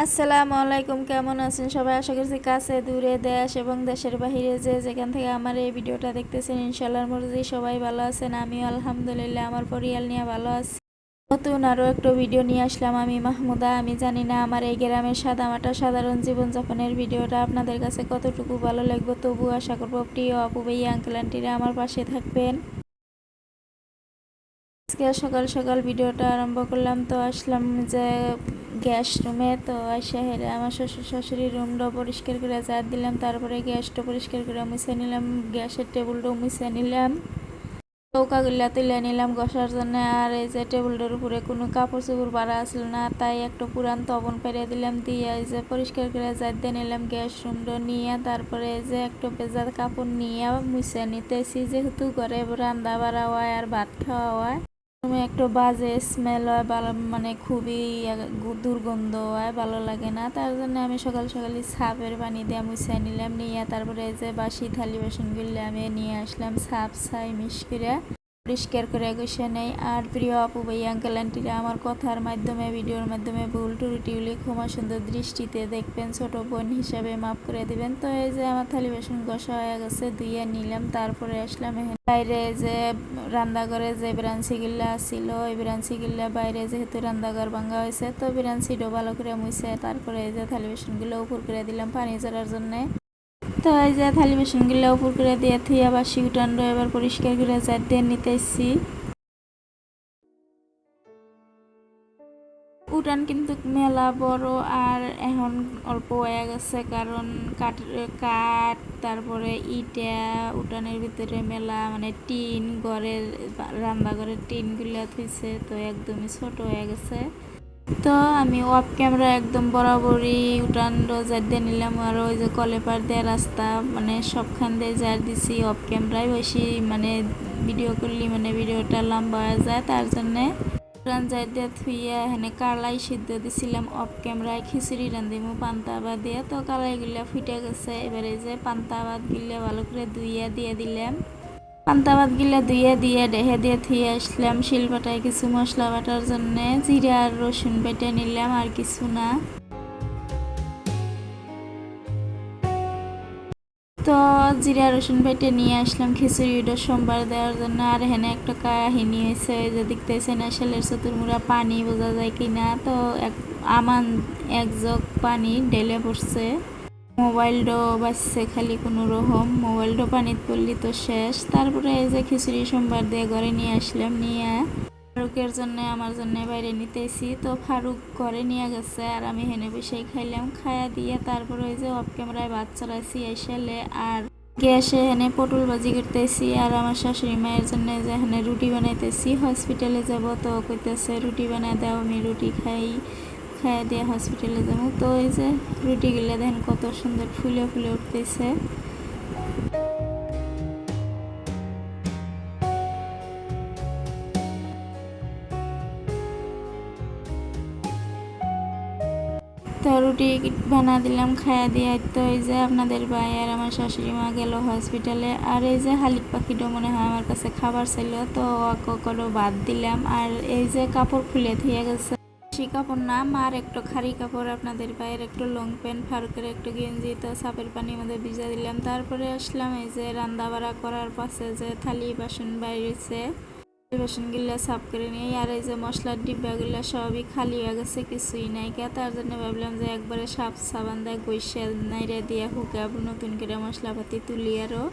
আসসালামু আলাইকুম, কেমন আছেন সবাই? আশা করছি কাছে দূরে দেশ এবং দেশের বাহিরে যে যেখান থেকে আমার এই ভিডিওটা দেখতেছেন ইনশাআল্লাহর মর্জি সবাই ভালো আছেন। আমিও আলহামদুলিল্লাহ আমার পরিবার নিয়ে ভালো আছি। নতুন আরও একটা ভিডিও নিয়ে আসলাম আমি মাহমুদা। আমি জানি না আমার এই গ্রামের সাদামাটা সাধারণ জীবনযাপনের ভিডিওটা আপনাদের কাছে কতটুকু ভালো লাগবে, তবু আশা করব প্রিয় আপু ভাইয়া আঙ্কেল আন্টিরা আমার পাশে থাকবেন। আজকে সকাল সকাল ভিডিওটা আরম্ভ করলাম, তো আসলাম যে গ্যাস রুমে। তো আইসা হেরে আমার শ্বশুর শাশুড়ির রুমটা পরিষ্কার করে ঝাড় দিলাম, তারপরে গ্যাসটা পরিষ্কার করে মুছে নিলাম, গ্যাসের টেবিলটাও মুছে নিলাম, চৌকাগুলা তুলে নিলাম ঘষার জন্য। আর এই যে টেবিলটার উপরে কোনো কাপড় চোপড় বাড়া আসলো না, তাই একটা পুরান তবন পেরে দিলাম, দিয়ে এই যে পরিষ্কার করে ঝাড় দিয়ে নিলাম গ্যাস রুমটা নিয়ে। তারপরে এই যে একটা ভেজা কাপড় নিয়ে মুছে নিতেছি, যেহেতু ঘরে রান্না বাড়া হয় আর ভাত খাওয়া হয়, একটু বাজে স্মেল হয়, ভালো মানে খুবই দুর্গন্ধ হয়, ভালো লাগে না। তার জন্য আমি সকাল সকালে সাপের পানি দিয়ে মুছে নিলাম, নিয়ে তারপরে যে বাসি থালি বাসনগুলো আমি নিয়ে আসলাম, সাপ ছাই মিশ করে পরিষ্কার করে গুছিয়ে নেই। আর প্রিয় আপু ভাই আঙ্কেল আন্টিরা আমার কথার মাধ্যমে ভিডিওর মাধ্যমে ভুল ত্রুটিগুলি ক্ষমা সুন্দর দৃষ্টিতে দেখবেন, ছোট বোন হিসাবে মাফ করে দিবেন। তো এই যে আমার থালি বাসন ঘষা হয়ে গেছে, ধুইয়ে নিলাম। তারপরে আসলাম বাইরে যে রান্নাঘরে যে ব্রাঞ্চি গিল্লা ছিল, ওই ব্রাঞ্চি গিল্লা বাইরে যেহেতু রান্নাঘর ভাঙা হয়েছে, তো ব্রাঞ্চিটাও ভালো করে মুছে তারপরে এই যে থালি বাসনগুলো উপর করে দিলাম পানি ঝরার জন্যে। তো এই যে থালি বাসনগুলো উপর করে দিয়ে থুই, আবার উঠান এবার পরিষ্কার করে ঝাড় দিয়ে নিতেছি। উঠান কিন্তু মেলা বড়, আর এখন অল্প হয়ে গেছে, কারণ কাঠ কাঠ তারপরে ইটা উঠানের ভিতরে মেলা মানে টিন ঘরের রান্নাঘরের টিনগুলা থুইছে, তো একদমই ছোট হয়ে গেছে। তো আমি অফ ক্যামেরা একদম বরাবরই উঠান ঝাড় দিয়ে নিলাম। আর ওই যে কলেপার দিয়ে রাস্তা মানে সবখান দিয়ে ঝাড় দিছি, অফ ক্যামেরায় বেশি মানে ভিডিও করলে মানে ভিডিওটা লম্বা হয়ে যায়, তার জন্যে উঠান ঝাড় দিয়ে থুইয়া এখানে কালাই সিদ্ধ দিছিলাম অফ ক্যামেরায়, খিচুড়ি রান্ধিমু পান্তা ভাত দিয়ে। তো কালাইগুলা ফুটে গেছে, এবারে যে পান্তা ভাত গিলা ভালো করে ধুইয়া দিয়ে দিলাম। পান্তা ভাত গিলা ধুইয়া দিয়ে ডেহে দিয়ে থুয়ে আসলাম শিলবাটায় কিছু মশলা বাটার জন্য, জিরা আর রসুন বেটে নিলাম, আর কিছু না। তো জিরা রসুন বেটে নিয়ে আসলাম খিচুড়িটা সোমবার দেওয়ার জন্য। আর এখানে একটা কাহিনী হয়েছে, ওই যে দেখতেছে না শেলের চতুর্মুড়া পানি বোঝা যায় কিনা, তো আমান এক জগ পানি ঢেলে পড়ছে, মোবাইলটাও বাজছে খালি কোনো রকম, মোবাইলটা পানিতে পড়লি তো শেষ। তারপরে এই যে খিচুড়ি সোমবার দিয়ে ঘরে নিয়ে আসলাম, নিয়ে ফারুকের জন্য আমার জন্য বাইরে নিতেছি। তো ফারুক ঘরে নিয়ে গেছে আর আমি হেনে বসেই খাইলাম, খায়া দিয়ে তারপরে ওই যে অফ ক্যামেরায় ভাত চড়াইছি এসেলে, আর গ্যাসে এখানে পটল ভাজি করতেছি। আর আমার শাশুড়ি মায়ের জন্য যে এখানে রুটি বানাইতেছি, হসপিটালে যাব তো কইতেছে রুটি বানাই দাও, আমি রুটি খাইয়া দিয়ে হসপিটালে যাবো। তো এই যে রুটিগুলো দেখেন কত সুন্দর ফুলে ফুলে উঠতেছে। তো রুটি বানা দিলাম, খাইয়া দিয়ে তো এই যে আপনাদের ভাই আর আমার শাশুড়ি মা গেল হসপিটালে। আর এই যে হালিক পাখিটা মনে হয় আমার কাছে খাবার ছিল, তো ওকে বাদ দিলাম। আর এই যে কাপড় খুলে থিয়ে গেছে, বেশি কাপড় না, মার একটু খারি কাপড়, আপনাদের ভাইয়ের একটু লং প্যান্ট, ফারুকের একটু গেঞ্জি, তো সাপের পানির মধ্যে ভিজা দিলাম। তারপরে আসলাম এই যে রান্না বাড়া করার পাশে যে থালি বাসন বাইরেছে, বাসনগুলো সাফ করে নিই। আর এই যে মশলার ডিব্বাগুলো সবই খালি হয়ে গেছে, কিছুই নাই কে, তার জন্য ভাবলাম যে একবারে সাফ সাবান দিয়ে গৈসা নাইরে দিয়ে হুকাব, নতুন করে মশলাপাতি তুলি। আরও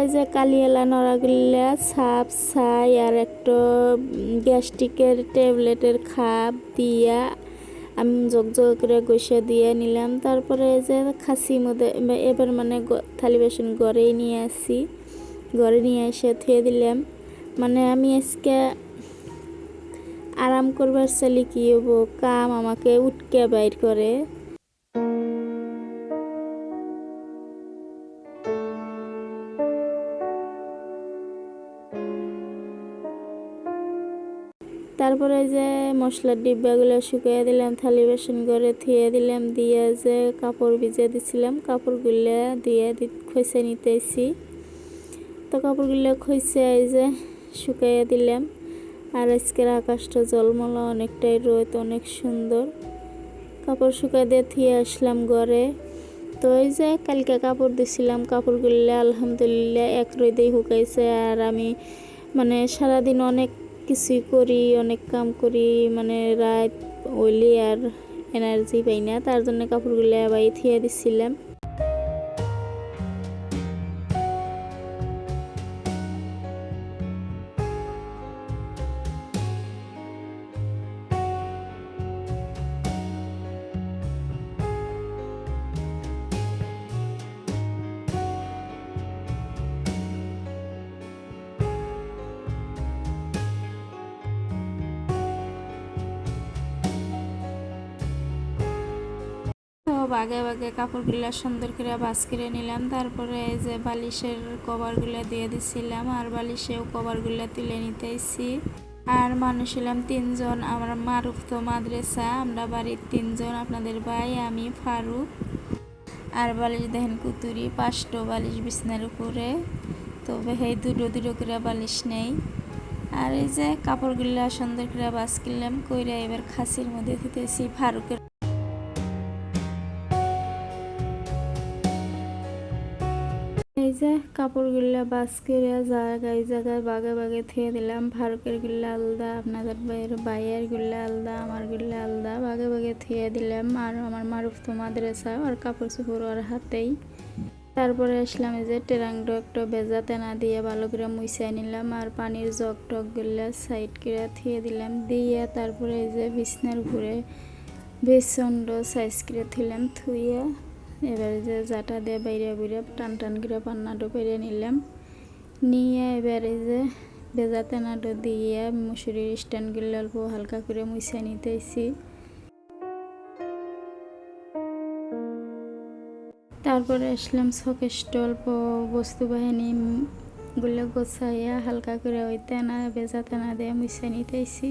এই যে কালিয়ালা নড়াগুলা সাপ ছাই আর একটা গ্যাস্ট্রিকের ট্যাবলেটের খাপ দিয়া আমি জগ জগ করে গৈসা দিয়ে নিলাম। তারপরে এই যে খাসি মধ্যে এবার মানে থালি বাসন ঘরেই নিয়ে আসি, ঘরে নিয়ে এসে থুয়ে দিলাম। মানে আমি আজকে আরাম করবার চাইলে কি হবো, কাম আমাকে উটকে বাইর করে। তারপরে যে মশলার ডিব্বাগুলো শুকিয়ে দিলাম, থালি বাসন করে থুয়ে দিলাম, দিয়ে যে কাপড় ভিজে দিছিলাম কাপড়গুলো দিয়ে খসে নিতেছি। তো কাপড়গুলো খুঁজছে এই যে শুকাইয়া দিলাম। আর আজকের আকাশটা জলমল, অনেকটাই রোদ, অনেক সুন্দর। কাপড় শুকাই দিয়ে থিয়ে আসলাম ঘরে। তো এই যে কালকে কাপড় দিছিলাম, কাপড়গুলো আলহামদুলিল্লাহ এক রোদেই শুকাইছে। আর আমি মানে সারাদিন অনেক কিছুই করি, অনেক কাম করি, মানে রাত ওইলি আর এনার্জি পাই না, তার জন্য কাপড়গুলো আবার থিয়ে দিছিলাম। তো বাগে বাগে কাপড়গুলা সুন্দর করে ভাঁজ করে নিলাম। তারপরে এই যে বালিশের কভারগুলো দিয়ে দিছিলাম, আর বালিশেও কভারগুলো তুলে নিতেছি। আর মানুষ হলাম 3 জন। আমার মারুফ তো মাদ্রাসা, আমরা বাড়ির 3 জন, আপনাদের ভাই, আমি, ফারুক। আর বালিশ দেখেন কুতুরি 5টো বালিশ বিছনার উপরে। তবে এই দুটো দুটো করে বালিশ নেই। আর এই যে কাপড়গুলা সুন্দর করে ভাঁজ করলাম, কইরা এবার খাসির মধ্যে দিতেছি। ফারুকের এই যে কাপড়গুলা ভাঁজ করে জায়গায় জায়গায় বাগে বাগে থুয়ে দিলাম। ফারুকের গুলা আলাদা, আপনাদের ভাইয়ের গুলা আলাদা, আমার গুলা আলাদা, বাগে বাগে থুয়ে দিলাম। আর আমার মারুফ তো মাদ্রাসা, আর কাপড় চোপড় ওর হাতেই। তারপরে আসলাম এই যে টেরাংটো একটু ভেজা তেনা দিয়ে ভালো করে মুছাই নিলাম। আর পানির জগ টকগুলা সাইড করে থুয়ে দিলাম, দিয়ে তারপরে এই যে বিছনার উপরে বেসনটা সাইজ করে থুইলাম, থুইয়া এবার যে জাটা দিয়ে বাইরে বাইরে টান টান করে পান্নাটো পেরে নিলাম। নিয়ে এবার এই যে ভেজা তেনাটো দিয়ে মুসুরির স্ট্যান্ডগুলো অল্প হালকা করে মুছে নিতেছি। তারপরে আসলাম শোকেসটা অল্প বস্তু বাহিনী গুলো গোছাইয়া হালকা করে ওই তেনা ভেজা তেনা দিয়ে মুছে নিতেছি।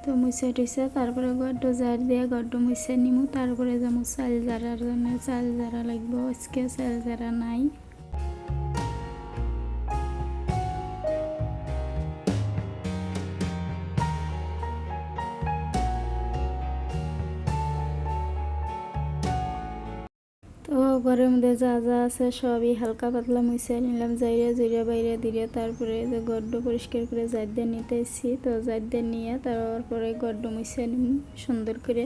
তো মুছে টুছে তারপরে গড্ড জার দিয়ে গড্ড মুছে নিমু। তারপরে যাবো চাল জারার জন্য, চাল জারা লাগবো, আজকে চাল জারা নাই। তো ঘরের মধ্যে যা যা আছে সবই হালকা পাতলা মুছে নিলাম, জাইরা জুইরা বাইরে দিয়ে। তারপরে যে গড্ড পরিষ্কার করে জার দিয়ে নিতেছি। তো জার দিয়ে নিয়ে তারপরে গড্ড মুছে নিম সুন্দর করে।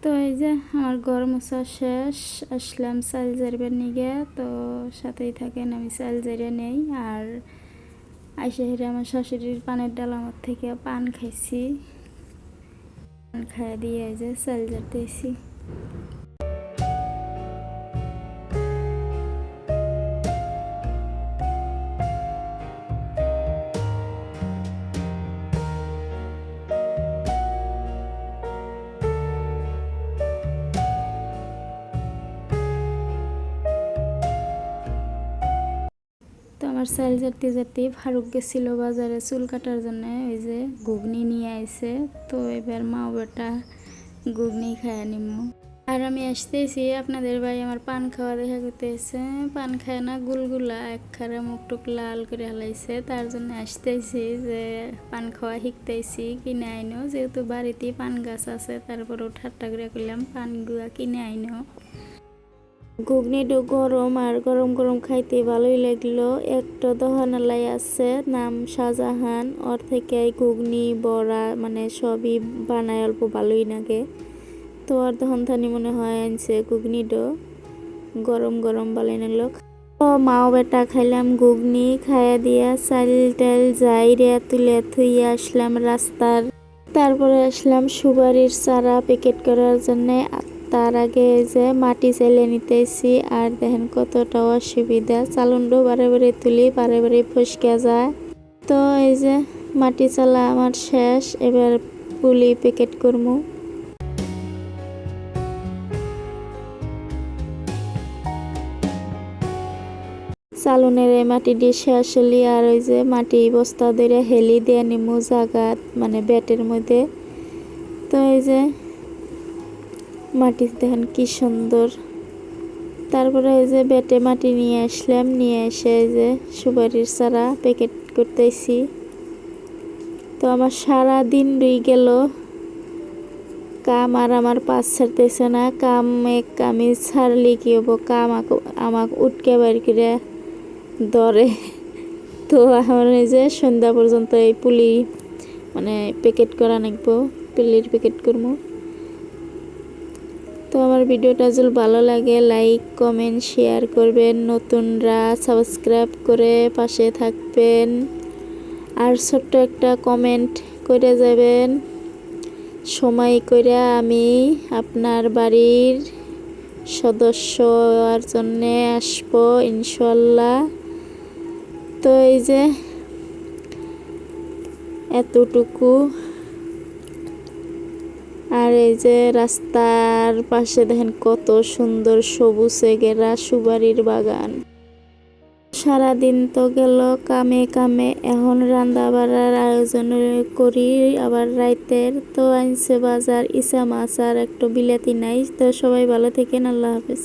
তো এই যে আমার ঘর মোছা শেষ, আসলাম চাল জারবার নিগে। তো সাথেই থাকেন, আমি চাল জারিয়া নেই। আর আইসা হেরে আমার শাশুড়ির পানের ডাল আমার থেকে পান খাইছি, পান খাইয়া দিয়ে এই যে চাল জারতেছি। তো আমার চাল জারতে জারতে ফারুক গেছিল বাজারে চুল কাটার জন্য, ওই যে ঘুগনি নিয়ে আইছে। তো এবার মা বেটা ঘুগনি খাইয়া নিমু। আর আমি আসতেছি, আপনাদের ভাই আমার পান খাওয়া দেখা করতেছে। পান খায় না, গুলগুলা একখারে মুখ টুক লাল করে হালাইছে, তার জন্য আসতেছি যে পান খাওয়া শিখতেছি কিনে আইনো। যেহেতু বাড়িতেই পান গাছ আছে, তারপরেও ঠাট্টা করে করলাম পান গুয়া কিনে আইনো। ঘুগনিটা গরম, আর গরম গরম খাইতে ভালোই লাগলো। একটা দোকানলাই আছে নাম শাহজাহান, ওর থেকে ঘুগনি বড়া মানে সবই বানায় অল্প ভালোই লাগে। তো আর তখন থানি মনে হয় আনছে ঘুগনিটা গরম গরম ভালোই লাগলো। তো মাও বেটা খাইলাম ঘুগনি, খাইয়া দিয়া চাল টাল যাইরে তুলে থুইয়া আসলাম রাস্তার। তারপরে আসলাম সুপারির চারা প্যাকেট করার জন্য। তার আগে যে মাটি চাইলে নিতেছি। আর দেখেন কতটা অসুবিধা, চালুনটাও বারে বারে তুলি, বারে বারে ফসকে যায়। তো এই যে মাটি চালা আমার শেষ, এবার পুলি প্যাকেট করবো। চালুনের এই মাটি দিয়ে শেষ হলি আর ওই যে মাটি বস্তা ধরে হেলি দিয়ে নিমু জাগাত মানে বেটের মধ্যে। তো এই যে মাটি দেখেন কি সুন্দর। তারপরে এই যে বেটে মাটি নিয়ে আসলাম, নিয়ে এসে এই যে সুপারির চারা প্যাকেট করতেছি। তো আমার সারা দিন রয়ে গেল কাম, আর আমার পাশ ছাড়তেছে না কাম। আমি ছাড়লে কি হবো, কাম আমাকে উঠকে বাইর করে ধরে। তো এখন এই যে সন্ধ্যা পর্যন্ত এই পুলি মানে প্যাকেট করা নাকবো, পুলির প্যাকেট করবো। তো আমার ভিডিওটা যদি ভালো লাগে লাইক কমেন্ট শেয়ার করবেন, নতুনরা সাবস্ক্রাইব করে পাশে থাকবেন, আর ছোট্ট একটা কমেন্ট করে যাবেন। সময় করে আমি আপনার বাড়ির সদস্য হওয়ার জন্যে আসবো ইনশাল্লাহ। তো এই যে এতটুকু, আর এই যে রাস্তার পাশে দেখেন কত সুন্দর সবুজে ঘেরা সুপারির বাগান। সারাদিন তো গেল কামে কামে, এখন রান্না বাড়ার আয়োজন করি আবার রাইতের। তো আনছে বাজার ইসা মাছ আর একটু বিলাতি নাই। তো সবাই ভালো থাকেন, আল্লাহ হাফেজ।